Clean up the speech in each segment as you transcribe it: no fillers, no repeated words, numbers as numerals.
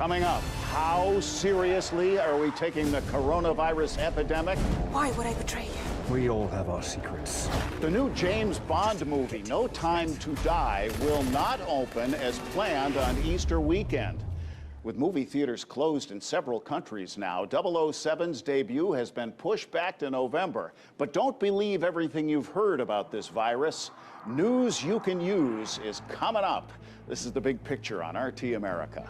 Coming up, how seriously are we taking the coronavirus epidemic? Why would I betray you? We all have our secrets. The new James Bond movie, No Time to Die, will not open as planned on Easter weekend. With movie theaters closed in several countries now, 007's debut has been pushed back to November. But don't believe everything you've heard about this virus. News you can use is coming up. This is The Big Picture on RT America.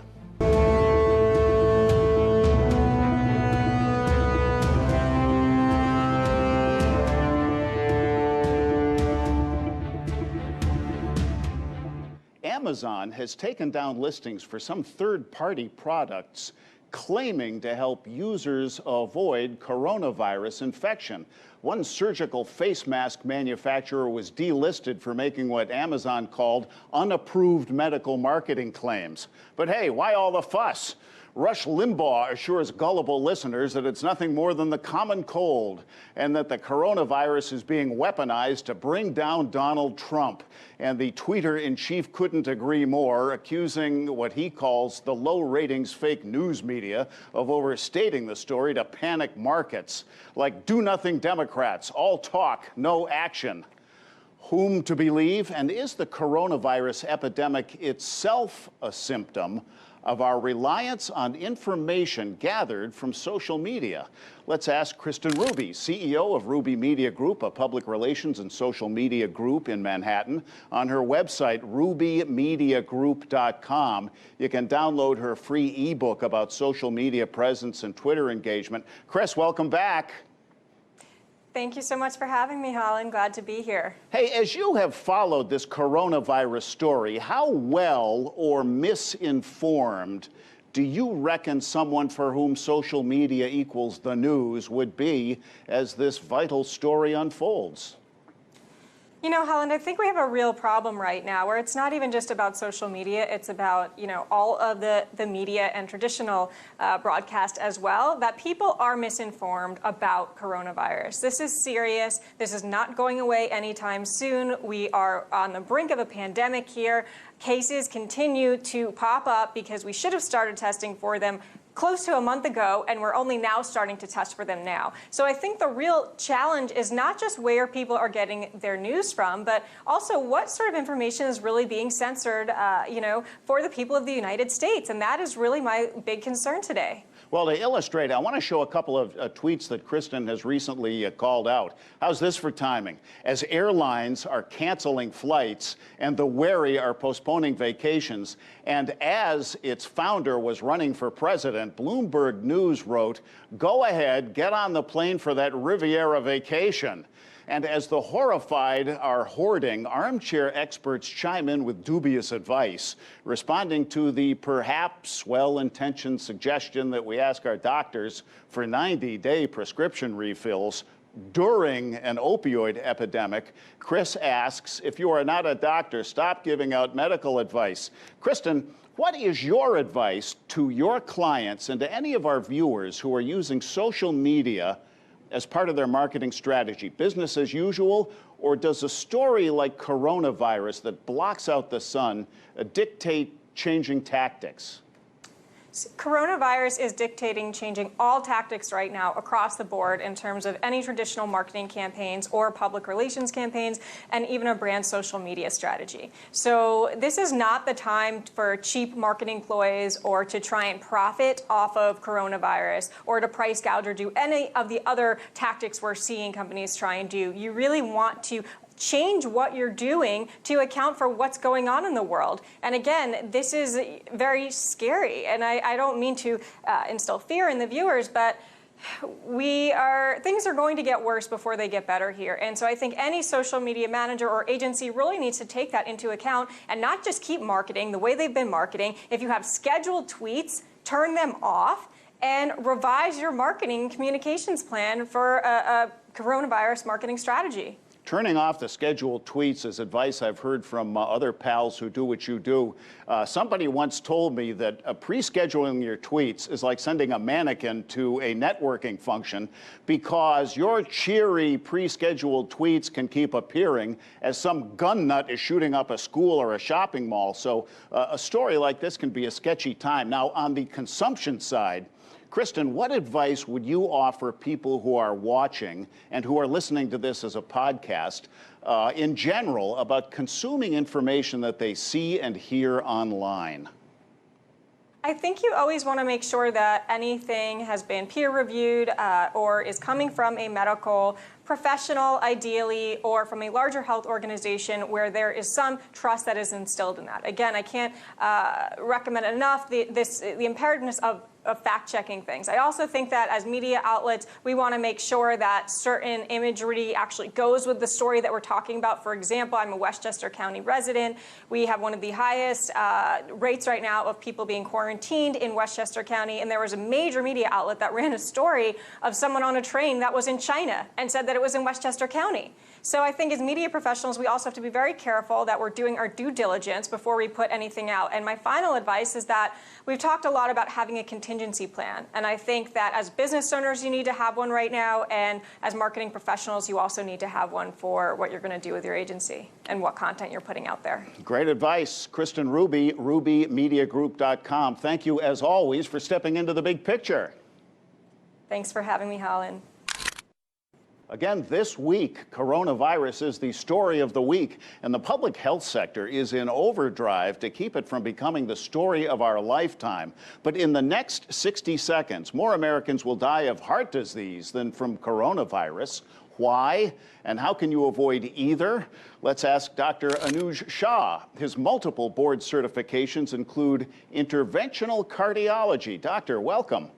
Amazon has taken down listings for some third-party products claiming to help users avoid coronavirus infection. One surgical face mask manufacturer was delisted for making what Amazon called unapproved medical marketing claims. But hey, why all the fuss? Rush Limbaugh assures gullible listeners that it's nothing more than the common cold and that the coronavirus is being weaponized to bring down Donald Trump. And the tweeter-in-chief couldn't agree more, accusing what he calls the low-ratings fake news media of overstating the story to panic markets. Like do-nothing Democrats, all talk, no action. Whom to believe? And is the coronavirus epidemic itself a symptom of our reliance on information gathered from social media? Let's ask Kristen Ruby, CEO of Ruby Media Group, a public relations and social media group in Manhattan. On her website, rubymediagroup.com, you can download her free ebook about social media presence and Twitter engagement. Chris, welcome back. Thank you so much for having me, Holland. Glad to be here. Hey, as you have followed this coronavirus story, how well or misinformed do you reckon someone for whom social media equals the news would be as this vital story unfolds? You know, Holland, I think we have a real problem right now where it's not even just about social media. It's about, all of the media and traditional broadcast as well, that people are misinformed about coronavirus. This is serious. This is not going away anytime soon. We are on the brink of a pandemic here. Cases continue to pop up because we should have started testing for them close to a month ago, and we're only now starting to test for them now. So I think the real challenge is not just where people are getting their news from, but also what sort of information is really being censored, for the people of the United States. And that is really my big concern today. Well, to illustrate, I want to show a couple of tweets that Kristen has recently called out. How's this for timing? As airlines are canceling flights and the wary are postponing vacations, and as its founder was running for president, Bloomberg News wrote, "Go ahead, get on the plane for that Riviera vacation." And as the horrified are hoarding, armchair experts chime in with dubious advice, responding to the perhaps well-intentioned suggestion that we ask our doctors for 90-day prescription refills during an opioid epidemic. Chris asks, if you are not a doctor, stop giving out medical advice. Kristen, what is your advice to your clients and to any of our viewers who are using social media as part of their marketing strategy? Business as usual, or does a story like coronavirus that blocks out the sun dictate changing tactics? Coronavirus is dictating changing all tactics right now across the board in terms of any traditional marketing campaigns or public relations campaigns, and even a brand social media strategy. So this is not the time for cheap marketing ploys or to try and profit off of coronavirus or to price gouge or do any of the other tactics we're seeing companies try and do. You really want to change what you're doing to account for what's going on in the world. And again, this is very scary. And I don't mean to instill fear in the viewers, but things are going to get worse before they get better here. And so I think any social media manager or agency really needs to take that into account and not just keep marketing the way they've been marketing. If you have scheduled tweets, turn them off and revise your marketing communications plan for a coronavirus marketing strategy. Turning off the scheduled tweets is advice I've heard from other pals who do what you do. Somebody once told me that pre-scheduling your tweets is like sending a mannequin to a networking function, because your cheery pre-scheduled tweets can keep appearing as some gun nut is shooting up a school or a shopping mall. So a story like this can be a sketchy time. Now, on the consumption side, Kristen, what advice would you offer people who are watching and who are listening to this as a podcast in general about consuming information that they see and hear online? I think you always want to make sure that anything has been peer-reviewed or is coming from a medical professional, ideally, or from a larger health organization where there is some trust that is instilled in that. Again, I can't recommend enough the imperativeness of fact-checking things. I also think that as media outlets, we want to make sure that certain imagery actually goes with the story that we're talking about. For example, I'm a Westchester County resident. We have one of the highest rates right now of people being quarantined in Westchester County, and there was a major media outlet that ran a story of someone on a train that was in China and said that it was in Westchester County. So I think as media professionals, we also have to be very careful that we're doing our due diligence before we put anything out. And my final advice is that we've talked a lot about having a contingency plan. And I think that as business owners, you need to have one right now. And as marketing professionals, you also need to have one for what you're going to do with your agency and what content you're putting out there. Great advice. Kristen Ruby, rubymediagroup.com. Thank you, as always, for stepping into the big picture. Thanks for having me, Holland. Again, this week, coronavirus is the story of the week, and the public health sector is in overdrive to keep it from becoming the story of our lifetime. But in the next 60 seconds, more Americans will die of heart disease than from coronavirus. Why? And how can you avoid either? Let's ask Dr. Anuj Shah. His multiple board certifications include interventional cardiology. Doctor, welcome.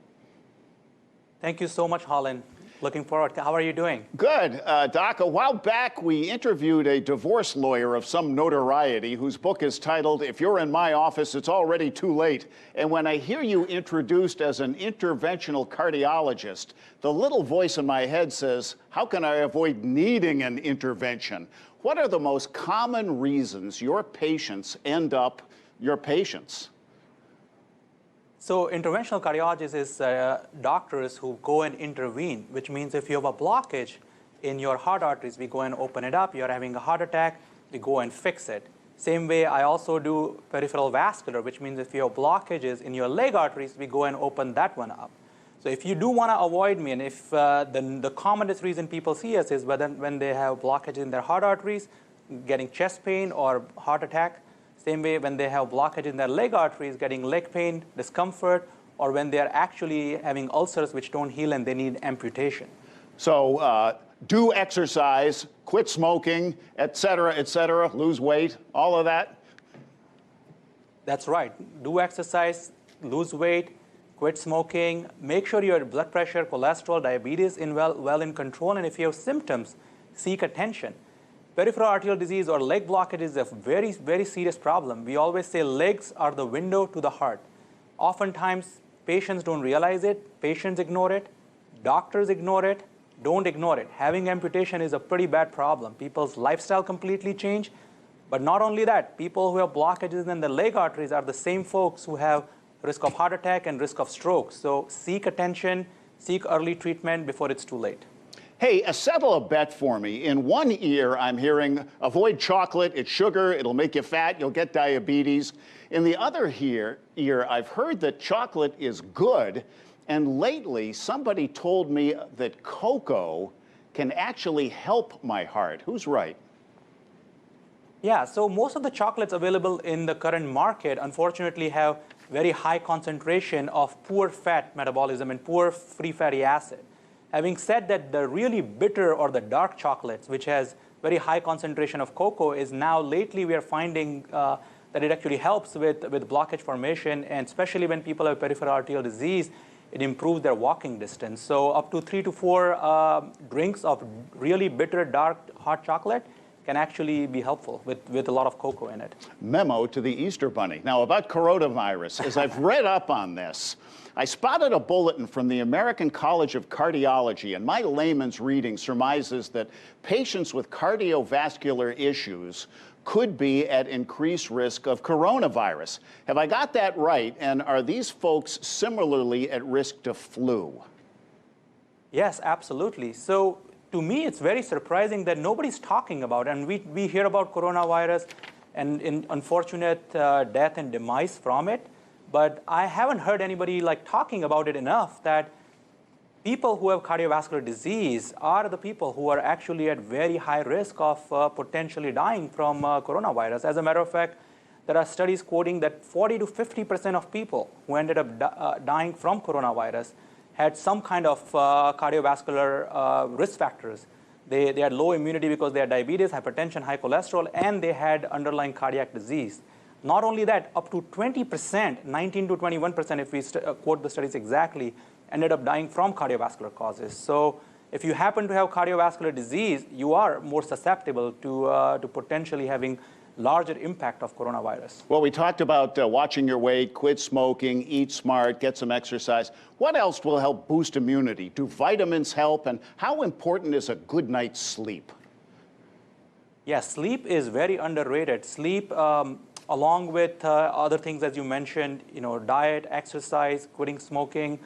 Thank you so much, Holland. Looking forward. How are you doing? Good. Doc, a while back we interviewed a divorce lawyer of some notoriety whose book is titled, "If You're in My Office, It's Already Too Late." And when I hear you introduced as an interventional cardiologist, the little voice in my head says, how can I avoid needing an intervention? What are the most common reasons your patients end up your patients? So interventional cardiologists is doctors who go and intervene, which means if you have a blockage in your heart arteries, we go and open it up. You're having a heart attack, we go and fix it. Same way, I also do peripheral vascular, which means if you have blockages in your leg arteries, we go and open that one up. So if you do want to avoid me, and if the commonest reason people see us is when they have blockage in their heart arteries, getting chest pain or heart attack. Same way when they have blockage in their leg arteries, getting leg pain, discomfort, or when they're actually having ulcers which don't heal and they need amputation. So do exercise, quit smoking, et cetera, lose weight, all of that? That's right. Do exercise, lose weight, quit smoking, make sure your blood pressure, cholesterol, diabetes is well in control, and if you have symptoms, seek attention. Peripheral arterial disease or leg blockage is a very, very serious problem. We always say legs are the window to the heart. Oftentimes, patients don't realize it. Patients ignore it. Doctors ignore it. Don't ignore it. Having amputation is a pretty bad problem. People's lifestyle completely change. But not only that, people who have blockages in the leg arteries are the same folks who have risk of heart attack and risk of stroke. So seek attention, seek early treatment before it's too late. Hey, settle a bet for me. In one ear, I'm hearing, avoid chocolate, it's sugar, it'll make you fat, you'll get diabetes. In the other ear, I've heard that chocolate is good, and lately somebody told me that cocoa can actually help my heart. Who's right? Yeah, so most of the chocolates available in the current market, unfortunately, have very high concentration of poor fat metabolism and poor free fatty acid. Having said that, the really bitter or the dark chocolates, which has very high concentration of cocoa, is now lately we are finding that it actually helps with blockage formation, and especially when people have peripheral arterial disease, it improves their walking distance. So up to 3 to 4 drinks of really bitter, dark, hot chocolate can actually be helpful with a lot of cocoa in it. Memo to the Easter Bunny. Now, about coronavirus, as I've read up on this, I spotted a bulletin from the American College of Cardiology, and my layman's reading surmises that patients with cardiovascular issues could be at increased risk of coronavirus. Have I got that right? And are these folks similarly at risk to flu? Yes, absolutely. So to me, it's very surprising that nobody's talking about it. And we hear about coronavirus and in unfortunate death and demise from it. But I haven't heard anybody talking about it enough that people who have cardiovascular disease are the people who are actually at very high risk of potentially dying from coronavirus. As a matter of fact, there are studies quoting that 40 to 50% of people who ended up dying from coronavirus had some kind of cardiovascular risk factors. They had low immunity because they had diabetes, hypertension, high cholesterol, and they had underlying cardiac disease. Not only that, up to 20%, 19 to 21%, if we quote the studies exactly, ended up dying from cardiovascular causes. So if you happen to have cardiovascular disease, you are more susceptible to potentially having larger impact of coronavirus. Well, we talked about watching your weight, quit smoking, eat smart, get some exercise. What else will help boost immunity? Do vitamins help? And how important is a good night's sleep? Yes, sleep is very underrated. Sleep, along with other things, as you mentioned, diet, exercise, quitting smoking,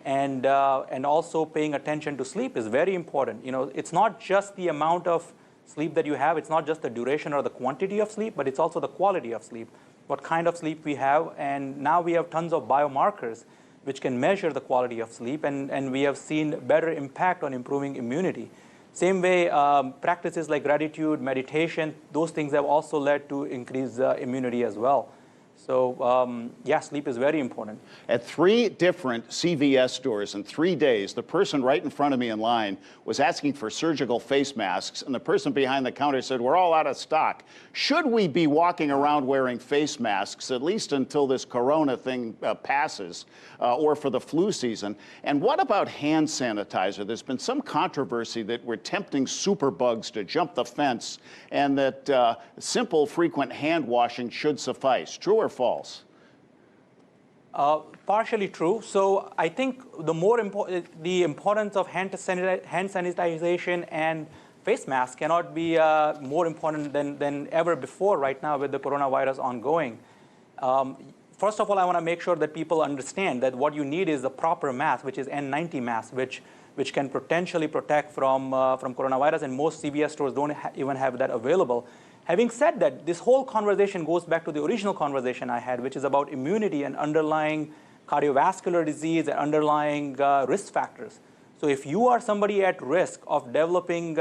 and also paying attention to sleep is very important. It's not just the amount of sleep that you have, it's not just the duration or the quantity of sleep, but it's also the quality of sleep, what kind of sleep we have. And now we have tons of biomarkers which can measure the quality of sleep, and we have seen better impact on improving immunity. Same way, practices like gratitude, meditation, those things have also led to increased immunity as well. So yeah, sleep is very important. At 3 different CVS stores in 3 days, the person right in front of me in line was asking for surgical face masks, and the person behind the counter said, "We're all out of stock." Should we be walking around wearing face masks, at least until this corona thing passes, or for the flu season? And what about hand sanitizer? There's been some controversy that we're tempting superbugs to jump the fence, and that simple, frequent hand washing should suffice. True or false? Partially true. So I think the importance of hand sanitization and face masks cannot be more important than ever before right now with the coronavirus ongoing. First of all, I want to make sure that people understand that what you need is the proper mask, which is N90 mask, which can potentially protect from coronavirus, and most CVS stores don't even have that available. Having said that, this whole conversation goes back to the original conversation I had, which is about immunity and underlying cardiovascular disease and underlying risk factors. So if you are somebody at risk of developing,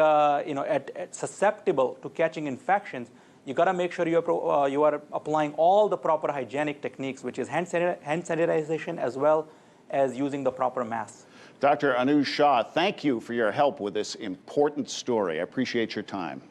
susceptible to catching infections, you got to make sure you are applying all the proper hygienic techniques, which is hand sanitization as well as using the proper masks. Dr. Anuj Shah, thank you for your help with this important story. I appreciate your time.